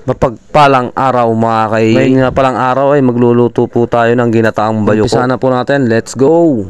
Mapagpalang araw mga kay. Ngayon nga palang araw ay magluluto po tayo ng ginataang bayoko. Umpisa na po natin, let's go!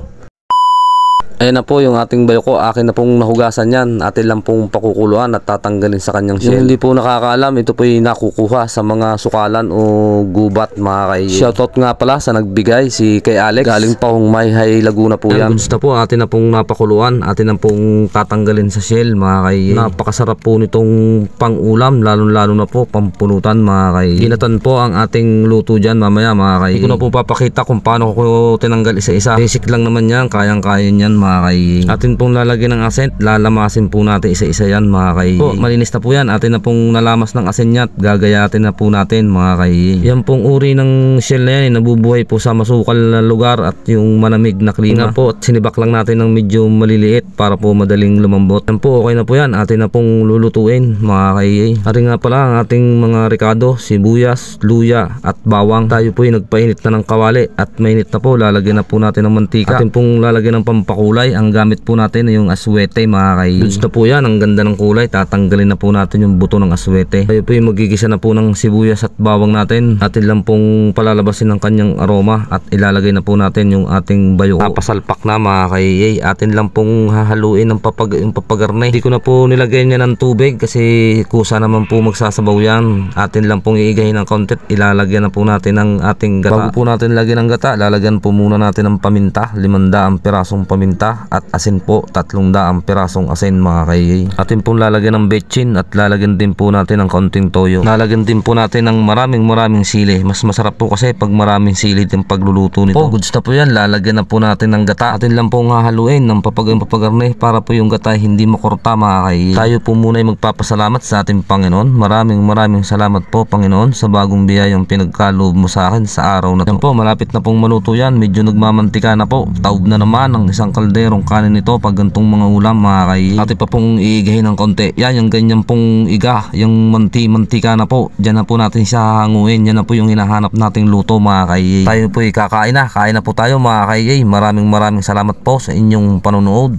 Ayan na po yung ating bayoko. Akin na pong nahugasan yan. Atin lang pong pakukuluan at tatanggalin sa kanyang shell. Yung hindi po nakakaalam, ito po yung nakukuha sa mga sukalan o gubat mga kay. Shoutout nga pala sa nagbigay, si kay Alex. Galing pa hong Mayhay, Laguna po yan. Gusto po, atin na pong napakuluan. Atin na pong tatanggalin sa shell mga kay. Napakasarap po nitong pang-ulam, lalo na po pampunutan mga kay. Ginatan po ang ating luto dyan mamaya mga kay. Hindi ko na po papakita kung paano ko tinanggal isa-isa. Basic lang naman yan, kayang-kaya yan mga kay. Atin pong lalagyan ng asin, lalamasin po natin isa-isa yan mga kay. Po, malinis na po yan, atin na pong nalamas ng asin yan, gagayatin na po natin mga kay. Yan pong uri ng shell na yan, nabubuhay po sa masukal na lugar at yung manamig na klima po, at sinibak lang natin ng medyo maliliit para po madaling lumambot. Yan po, okay na po yan, atin na pong lulutuin mga kay. Atin nga pala ang ating mga ricado, sibuyas, luya at bawang. Tayo po yung nagpainit na ng kawali at mainit na po, lalagyan na po natin ng mantika. Atin pong lalagyan ng pampakulay. Ang gamit po natin ay yung aswete mga kay. Goods na po yan, ang ganda ng kulay. Tatanggalin na po natin yung buto ng aswete. Tayo po yung magigisa na po ng sibuyas at bawang natin. Atin lang pong palalabasin ng kanyang aroma at ilalagay na po natin yung ating bayoko. Papasalpak na mga kay. Atin lang pong hahaluin ng papagarne. Hindi ko na po nilagay niya ng tubig kasi kusa naman po magsasabaw yan. Atin lang pong iigahin ng konti. Ilalagyan na po natin ng ating gata. Bago po natin lagyan ng gata, lalagyan po muna natin ng paminta. 500 pirasong paminta at asin po, 300 pirasong asin mga kay. Atin pong lalagyan ng betchin at lalagyan din po natin ng konting toyo. Lalagyan din po natin ng maraming sili. Mas masarap po kasi pag maraming sili yung pagluluto nito. Goods na po yan, lalagyan na po natin ng gata. Atin lang pong hahaluin ng papagarne para po yung gata hindi makurta mga kay. Tayo po muna ay magpapasalamat sa ating Panginoon. Maraming salamat po Panginoon sa bagong biyayang pinagkaloob mo sa akin sa araw na to. Yan po, malapit na pong maluto yan. Medyo nagmamantika na po. Taob na naman ang isang kalderong kanin nito pag gantong mga ulam mga kay. Atin pa pong iigahin ng konti. Yan, yung ganyan pong iga, yung mantika na po. Diyan na po natin siya hanguin. Yan na po yung hinahanap nating luto mga kay. Tayo po kakain na. Kain na po tayo mga kay. Maraming salamat po sa inyong panonood.